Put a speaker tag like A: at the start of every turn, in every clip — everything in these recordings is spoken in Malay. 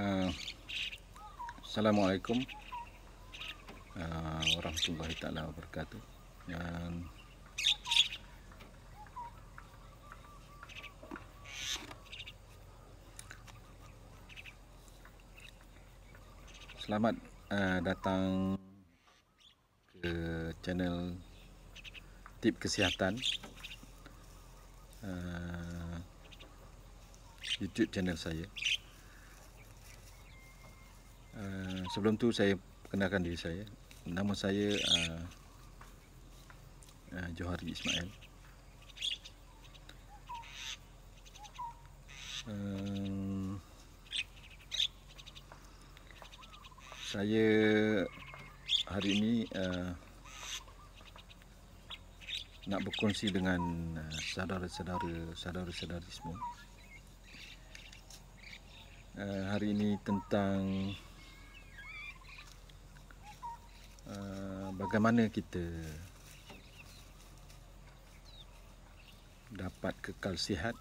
A: Uh, Assalamualaikum warahmatullahi taala wabarakatuh. Selamat datang ke channel Tip Kesihatan, YouTube channel saya. Sebelum tu saya perkenalkan diri saya. Nama saya Johari Ismail. Saya hari ini nak berkongsi dengan saudara-saudari semua. Hari ini tentang bagaimana kita dapat kekal sihat,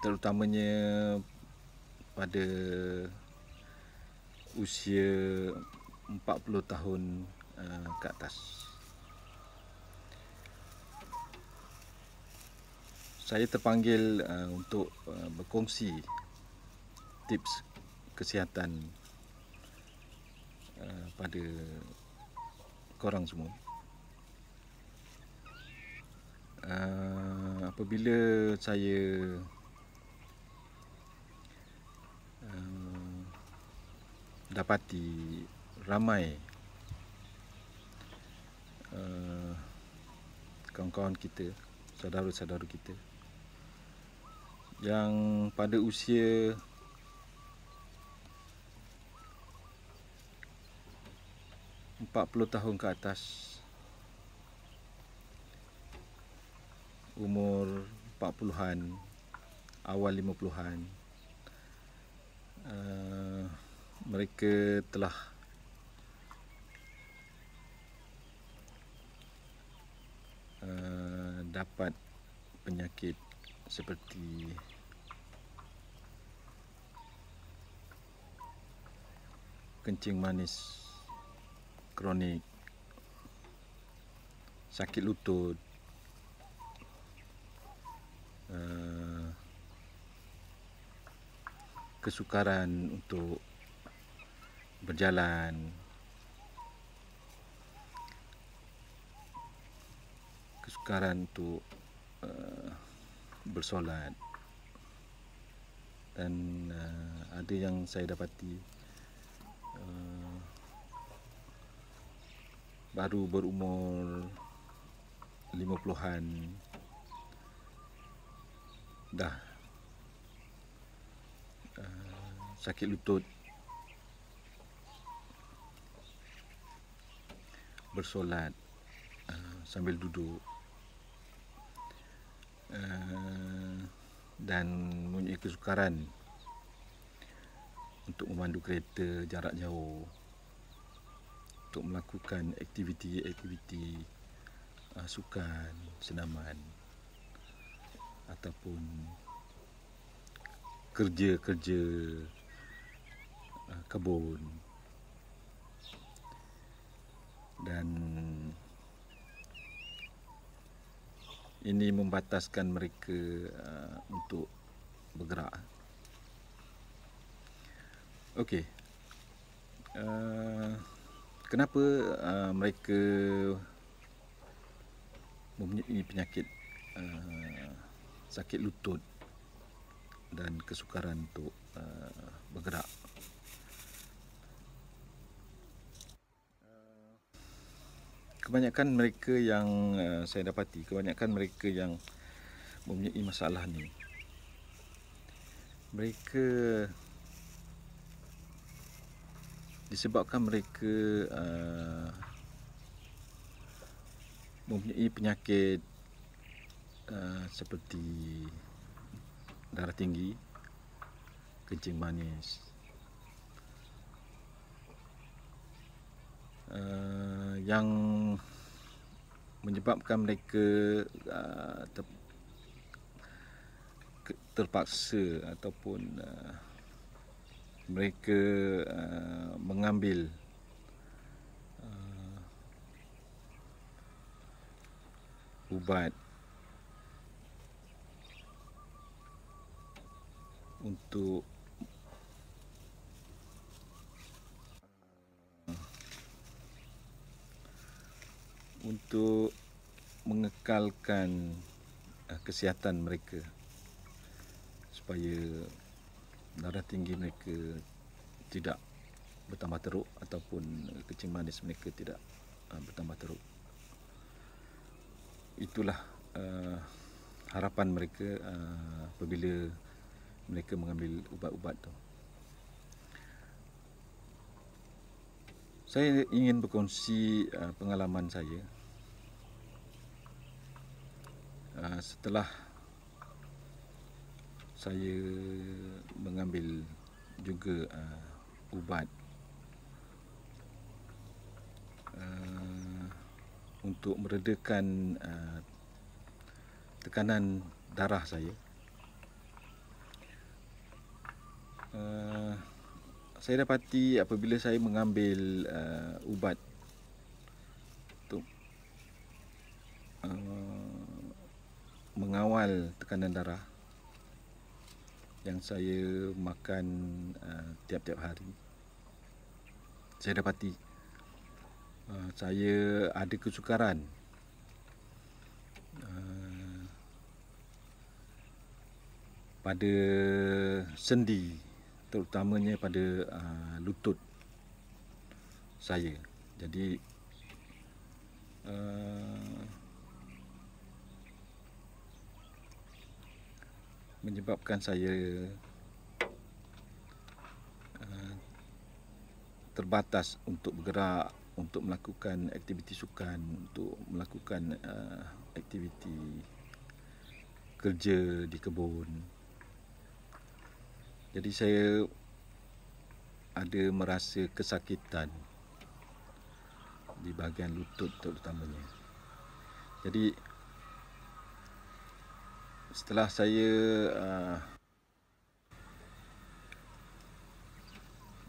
A: terutamanya pada usia 40 tahun ke atas. Saya terpanggil untuk berkongsi tips kesihatan pada korang semua. Apabila saya dapati ramai kawan-kawan kita, saudara-saudara kita yang pada usia empat puluh tahun ke atas, umur 40-an, awal 50-an, mereka telah dapat penyakit seperti kencing manis kronik, sakit lutut, kesukaran untuk berjalan, kesukaran untuk bersolat, dan ada yang saya dapati baru berumur 50-an dah sakit lutut, bersolat sambil duduk, dan mempunyai kesukaran untuk memandu kereta jarak jauh, untuk melakukan aktiviti sukan, senaman, ataupun kerja-kerja kebun, dan ini membataskan mereka untuk bergerak. Okey, kenapa mereka mempunyai penyakit sakit lutut dan kesukaran untuk bergerak? Kebanyakan mereka yang saya dapati, kebanyakan mereka yang mempunyai masalah ni, mereka disebabkan mereka mempunyai penyakit seperti darah tinggi, kencing manis, yang menyebabkan mereka terpaksa ataupun mereka mengambil ubat untuk mengekalkan kesihatan mereka, supaya darah tinggi mereka tidak bertambah teruk ataupun kencing manis mereka tidak bertambah teruk. Itulah harapan mereka apabila mereka mengambil ubat-ubat tu. Saya ingin berkongsi pengalaman saya setelah saya mengambil juga ubat untuk meredakan tekanan darah saya. Saya dapati apabila saya mengambil ubat untuk mengawal tekanan darah yang saya makan tiap-tiap hari, saya dapati saya ada kesukaran pada sendi, terutamanya pada lutut saya. Jadi menyebabkan saya terbatas untuk bergerak, untuk melakukan aktiviti sukan, untuk melakukan aktiviti kerja di kebun. Jadi saya ada merasa kesakitan di bahagian lutut terutamanya. Jadi setelah saya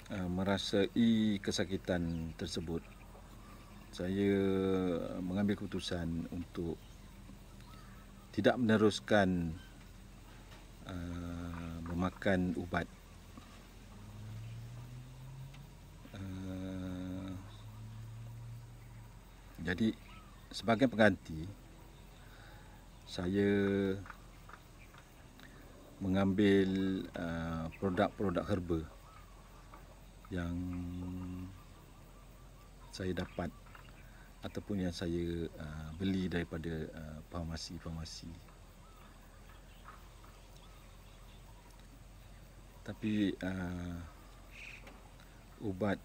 A: merasai kesakitan tersebut, saya mengambil keputusan untuk tidak meneruskan memakan ubat. Jadi sebagai pengganti, saya mengambil produk-produk herba yang saya dapat ataupun yang saya beli daripada farmasi-farmasi. Tapi ubat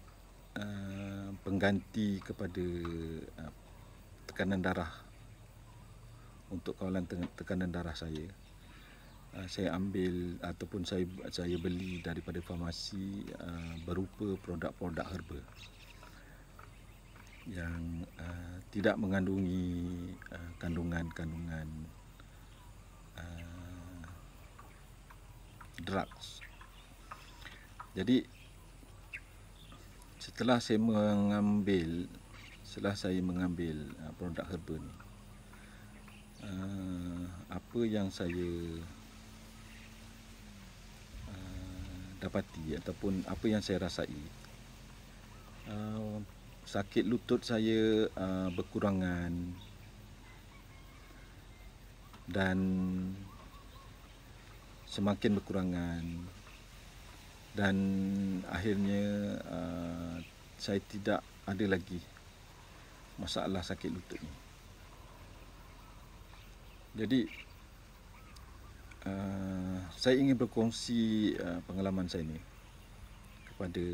A: pengganti kepada tekanan darah, untuk kawalan tekanan darah saya ambil ataupun saya beli daripada farmasi berupa produk-produk herba yang tidak mengandungi kandungan-kandungan drugs. Jadi setelah saya mengambil produk herba ni, apa yang saya dapati ataupun apa yang saya rasai, sakit lutut saya berkurangan dan semakin berkurangan, dan akhirnya saya tidak ada lagi masalah sakit lutut ni. Jadi saya ingin berkongsi pengalaman saya ni kepada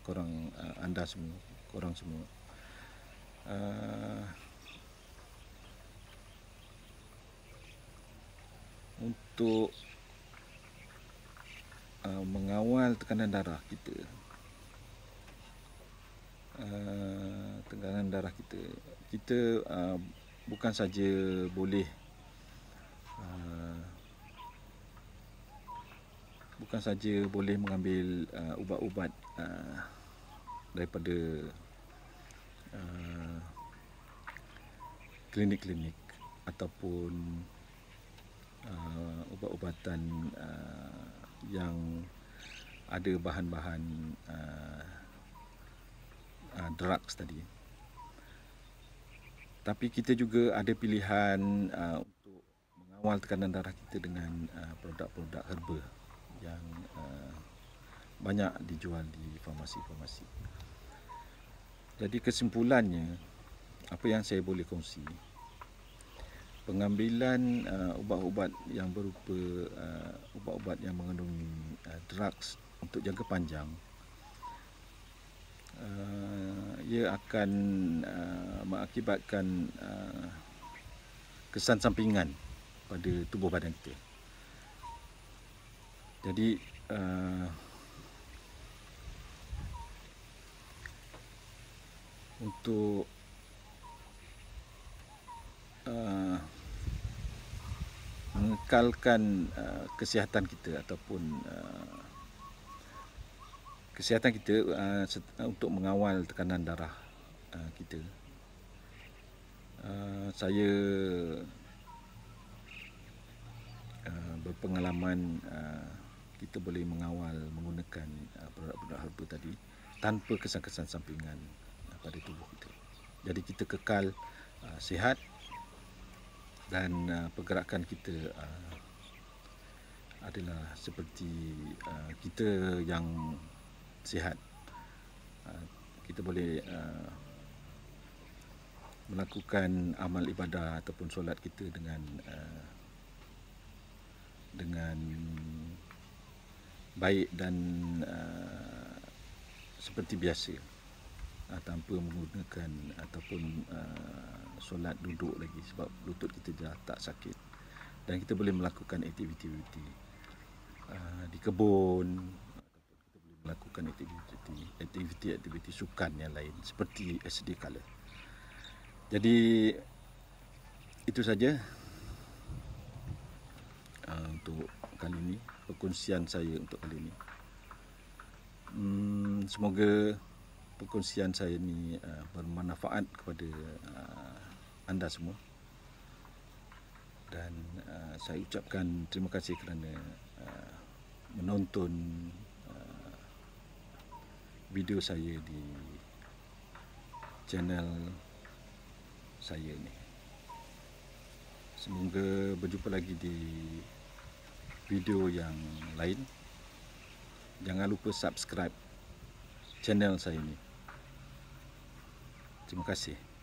A: korang semua. Untuk mengawal tekanan darah kita, kita bukan saja boleh bukan saja boleh mengambil ubat-ubat daripada klinik-klinik ataupun ubat-ubatan yang ada bahan-bahan drugs tadi. Tapi kita juga ada pilihan untuk mengawal tekanan darah kita dengan produk-produk herba yang banyak dijual di farmasi-farmasi. Jadi kesimpulannya, apa yang saya boleh kongsi, pengambilan ubat-ubat yang berupa ubat-ubat yang mengandungi drugs untuk jangka panjang, ia akan mengakibatkan kesan sampingan pada tubuh badan kita. Jadi untuk mengekalkan kesihatan kita ataupun kesihatan kita untuk mengawal tekanan darah kita, saya berpengalaman kita boleh mengawal menggunakan produk-produk herba tadi tanpa kesan-kesan sampingan pada tubuh kita. Jadi kita kekal sihat dan pergerakan kita adalah seperti kita yang sihat. Kita boleh melakukan amal ibadah ataupun solat kita dengan baik dan seperti biasa, tanpa menggunakan ataupun solat duduk lagi, sebab lutut kita dah tak sakit, dan kita boleh melakukan aktiviti-aktiviti di kebun, ataupun kita boleh melakukan aktiviti sukan yang lain seperti sedia kala. Jadi itu saja untuk kali ini, perkongsian saya untuk kali ini. Semoga perkongsian saya ini bermanfaat kepada anda semua, dan saya ucapkan terima kasih kerana menonton video saya di channel saya ni. Semoga berjumpa lagi di video yang lain. Jangan lupa subscribe channel saya ni. Terima kasih.